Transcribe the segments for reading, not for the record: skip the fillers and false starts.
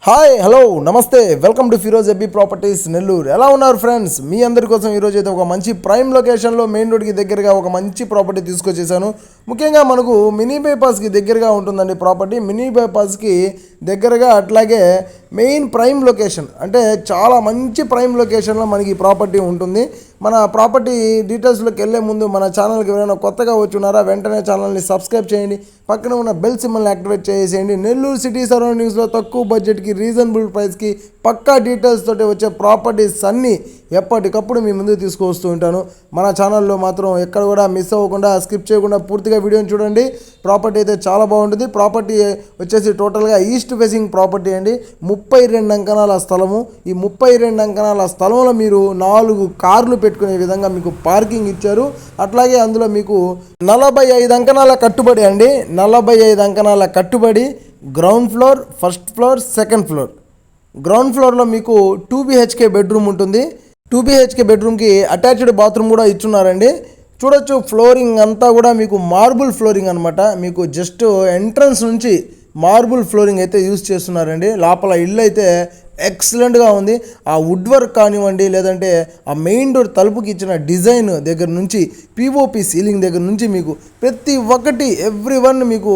Hi hello నమస్తే welcome to Firoz ఎబ్బీ properties Nellore. ఎలా ఉన్నారు ఫ్రెండ్స్? మీ అందరి కోసం ఈరోజు అయితే ఒక మంచి ప్రైమ్ లొకేషన్లో మెయిన్ రోడ్కి దగ్గరగా ఒక మంచి ప్రాపర్టీ తీసుకొచ్చేసాను. ముఖ్యంగా మనకు మినీ బైపాస్కి దగ్గరగా ఉంటుందండి ప్రాపర్టీ. మినీ బైపాస్కి దగ్గరగా అట్లాగే మెయిన్ ప్రైమ్ లొకేషన్ అంటే చాలా మంచి ప్రైమ్ లొకేషన్లో మనకి ప్రాపర్టీ ఉంటుంది. మన ప్రాపర్టీ డీటెయిల్స్లోకి వెళ్ళే ముందు మన ఛానల్కి ఎవరైనా కొత్తగా వచ్చున్నారా వెంటనే ఛానల్ని సబ్స్క్రైబ్ చేయండి, పక్కన ఉన్న బెల్ సింబల్ని యాక్టివేట్ చేసేయండి. నెల్లూరు సిటీ సరౌండింగ్స్లో తక్కువ బడ్జెట్కి రీజనబుల్ ప్రైస్కి పక్కా డీటెయిల్స్ తోటి వచ్చే ప్రాపర్టీస్ అన్నీ ఎప్పటికప్పుడు మీ ముందుకు తీసుకువస్తూ ఉంటాను. మన ఛానల్లో మాత్రం ఎక్కడ కూడా మిస్ అవ్వకుండా స్కిప్ చేయకుండా పూర్తిగా వీడియోని చూడండి. ప్రాపర్టీ అయితే చాలా బాగుంటుంది. ప్రాపర్టీ వచ్చేసి టోటల్గా ఈస్ట్ ఫేసింగ్ ప్రాపర్టీ అండి. 32 అంకణాల స్థలము. ఈ 32 అంకణాల స్థలంలో మీరు 4 కార్లు పెట్టుకునే విధంగా మీకు పార్కింగ్ ఇచ్చారు. అట్లాగే అందులో మీకు 45 అంకణాల కట్టుబడి అండి. 45 అంకణాల కట్టుబడి. Ground floor, first floor, second floor. Ground ఫ్లోర్లో మీకు 2 BHK బెడ్రూమ్ ఉంటుంది. 2 BHK బెడ్రూమ్కి అటాచ్డ్ బాత్రూమ్ కూడా ఇచ్చున్నారండి. చూడొచ్చు ఫ్లోరింగ్ అంతా కూడా మీకు మార్బుల్ ఫ్లోరింగ్ అనమాట. మీకు జస్ట్ ఎంట్రన్స్ నుంచి మార్బుల్ ఫ్లోరింగ్ అయితే యూజ్ చేస్తున్నారండి. లోపల ఇల్లు అయితే ఎక్సలెంట్గా ఉంది. ఆ వుడ్ వర్క్ కానివ్వండి, లేదంటే ఆ మెయిన్ డోర్ తలుపుకి ఇచ్చిన డిజైన్ దగ్గర నుంచి పిఓపి సీలింగ్ దగ్గర నుంచి మీకు ప్రతి ఒక్కటి ఎవ్రీవన్ మీకు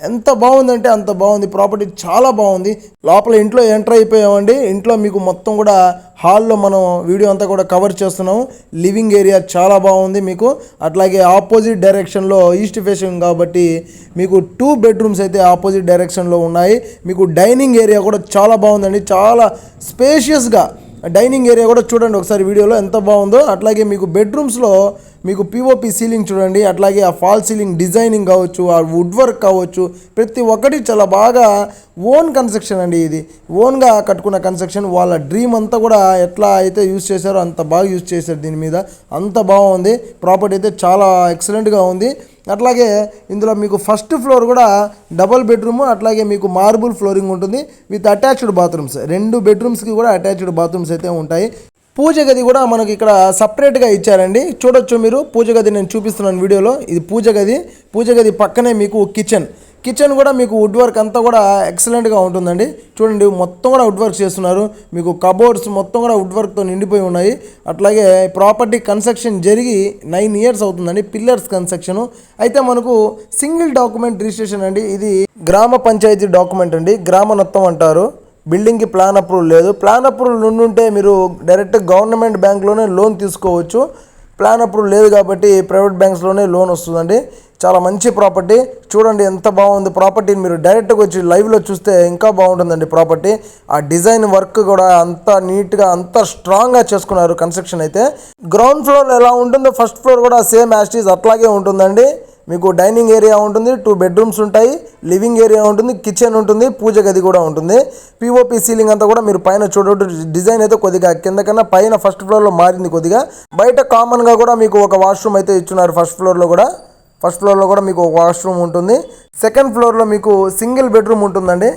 ఎంత బాగుందంటే అంత బాగుంది. ప్రాపర్టీ చాలా బాగుంది. లోపల ఇంట్లో ఎంటర్ అయిపోయామండి. ఇంట్లో మీకు మొత్తం కూడా హాల్లో మనం వీడియో అంతా కూడా కవర్ చేస్తున్నాము. లివింగ్ ఏరియా చాలా బాగుంది మీకు. అట్లాగే ఆపోజిట్ డైరెక్షన్లో ఈస్ట్ ఫేసింగ్ కాబట్టి మీకు 2 బెడ్రూమ్స్ అయితే ఆపోజిట్ డైరెక్షన్లో ఉన్నాయి. మీకు డైనింగ్ ఏరియా కూడా చాలా బాగుందండి. చాలా స్పేషియస్గా డైనింగ్ ఏరియా కూడా చూడండి ఒకసారి వీడియోలో ఎంత బాగుందో. అట్లాగే మీకు బెడ్రూమ్స్లో మీకు పిఓపి సీలింగ్ చూడండి. అట్లాగే ఆ ఫాల్ సీలింగ్ డిజైనింగ్ కావచ్చు, ఆ వుడ్ వర్క్ కావచ్చు, ప్రతి ఒక్కటి చాలా బాగా ఓన్ కన్స్ట్రక్షన్ అండి. ఇది ఓన్గా కట్టుకున్న కన్స్ట్రక్షన్. వాళ్ళ డ్రీమ్ అంతా కూడా ఎట్లా అయితే యూజ్ చేశారో అంత బాగా యూజ్ చేశారు దీని మీద. అంత బాగుంది. ప్రాపర్టీ అయితే చాలా ఎక్సలెంట్గా ఉంది. అట్లాగే ఇందులో మీకు ఫస్ట్ ఫ్లోర్ కూడా డబల్ బెడ్రూమ్, అట్లాగే మీకు మార్బుల్ ఫ్లోరింగ్ ఉంటుంది విత్ అటాచ్డ్ బాత్రూమ్స్. 2 బెడ్రూమ్స్కి కూడా అటాచ్డ్ బాత్రూమ్స్ అయితే ఉంటాయి. పూజ గది కూడా మనకి ఇక్కడ సపరేట్గా ఇచ్చారండి. చూడొచ్చు మీరు. పూజ గది నేను చూపిస్తున్నాను వీడియోలో. ఇది పూజ గది. పూజ గది పక్కనే మీకు కిచెన్ కూడా మీకు వుడ్ వర్క్ అంతా కూడా ఎక్సలెంట్గా ఉంటుందండి. చూడండి మొత్తం కూడా వుడ్ వర్క్ చేస్తున్నారు. మీకు కబోర్డ్స్ మొత్తం కూడా వుడ్ వర్క్తో నిండిపోయి ఉన్నాయి. అట్లాగే ప్రాపర్టీ కన్స్ట్రక్షన్ జరిగి 9 years అవుతుందండి. పిల్లర్స్ కన్స్ట్రక్షన్ అయితే మనకు సింగిల్ డాక్యుమెంట్ రిజిస్ట్రేషన్ అండి. ఇది గ్రామ పంచాయతీ డాక్యుమెంట్ అండి. గ్రామనత్వం అంటారు. బిల్డింగ్కి ప్లాన్ అప్రూవల్ లేదు. ప్లాన్ అప్రూవల్ ఉండుంటే మీరు డైరెక్ట్ గవర్నమెంట్ బ్యాంక్లోనే లోన్ తీసుకోవచ్చు. ప్లాన్ అప్రూవల్ లేదు కాబట్టి ప్రైవేట్ బ్యాంక్స్లోనే లోన్ వస్తుందండి. చాలా మంచి ప్రాపర్టీ. చూడండి ఎంత బాగుంది ప్రాపర్టీని. మీరు డైరెక్ట్గా వచ్చి లైవ్లో చూస్తే ఇంకా బాగుంటుందండి ప్రాపర్టీ. ఆ డిజైన్ వర్క్ కూడా అంత నీట్గా అంత స్ట్రాంగ్గా చేసుకున్నారు కన్స్ట్రక్షన్ అయితే. గ్రౌండ్ ఫ్లోర్ ఎలా ఉంటుందో ఫస్ట్ ఫ్లోర్ కూడా సేమ్ యాజ్ ఇట్ ఈజ్ అట్లాగే ఉంటుందండి. మీకు డైనింగ్ ఏరియా ఉంటుంది, 2 బెడ్రూమ్స్ ఉంటాయి, లివింగ్ ఏరియా ఉంటుంది, కిచెన్ ఉంటుంది, పూజ గది కూడా ఉంటుంది. పిఓపి సీలింగ్ అంతా కూడా మీరు పైన చూడవచ్చు. డిజైన్ అయితే కొద్దిగా కింద కన్నా పైన ఫస్ట్ ఫ్లోర్లో మారింది కొద్దిగా. బయట కామన్గా కూడా మీకు ఒక వాష్రూమ్ అయితే ఇచ్చున్నారు. ఫస్ట్ ఫ్లోర్లో కూడా మీకు ఒక వాష్రూమ్ ఉంటుంది. సెకండ్ ఫ్లోర్లో మీకు సింగిల్ బెడ్రూమ్ ఉంటుందండి.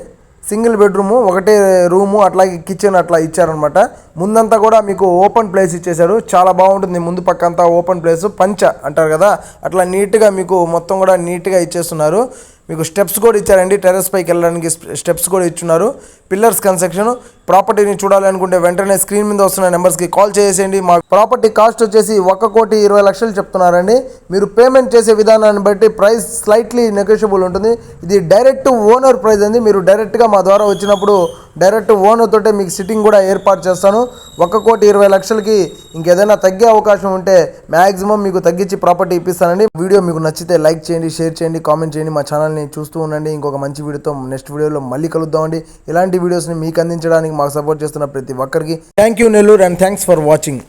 సింగిల్ బెడ్రూము, ఒకటే రూము, అట్లాగే కిచెన్ అట్లా ఇచ్చారనమాట. ముందంతా కూడా మీకు ఓపెన్ ప్లేస్ ఇచ్చేశారు. చాలా బాగుంటుంది. ముందు పక్క అంతా ఓపెన్ ప్లేస్, పంచ అంటారు కదా, అట్లా నీట్గా మీకు మొత్తం కూడా నీట్గా ఇచ్చేస్తున్నారు. మీకు స్టెప్స్ కూడా ఇచ్చారండి. టెర్రస్ పైకి వెళ్ళడానికి స్టెప్స్ కూడా ఇచ్చున్నారు. Pillars construction. ప్రాపర్టీని చూడాలనుకుంటే వెంటనే స్క్రీన్ మీద వస్తున్న నెంబర్స్కి కాల్ చేసేయండి. మా ప్రాపర్టీ కాస్ట్ వచ్చేసి 1,20,00,000 చెప్తున్నారండి. మీరు పేమెంట్ చేసే విధానాన్ని బట్టి ప్రైస్ స్లైట్లీ నెగోషియబుల్ ఉంటుంది. ఇది డైరెక్ట్ ఓనర్ ప్రైస్ అండి. మీరు డైరెక్ట్గా మా ద్వారా వచ్చినప్పుడు డైరెక్ట్ ఓనర్ తోటే మీకు సిట్టింగ్ కూడా ఏర్పాటు చేస్తాను. 1,20,00,000కి ఇంకేదైనా తగ్గే అవకాశం ఉంటే మ్యాక్సిమం మీకు తగ్గించి ప్రాపర్టీ ఇప్పిస్తానండి. వీడియో మీకు నచ్చితే లైక్ చేయండి, షేర్ చేయండి, కామెంట్ చేయండి. మా ఛానల్ని చూస్తూ ఉండండి. ఇంకొక మంచి వీడియోతో నెక్స్ట్ వీడియోలో మళ్ళీ కలుద్దామండి. ఇలాంటి వీడియోస్ని మీకు అందించడానికి మాకు సపోర్ట్ చేస్తున్న ప్రతి ఒక్కరికి thank you Nellore and thanks for watching.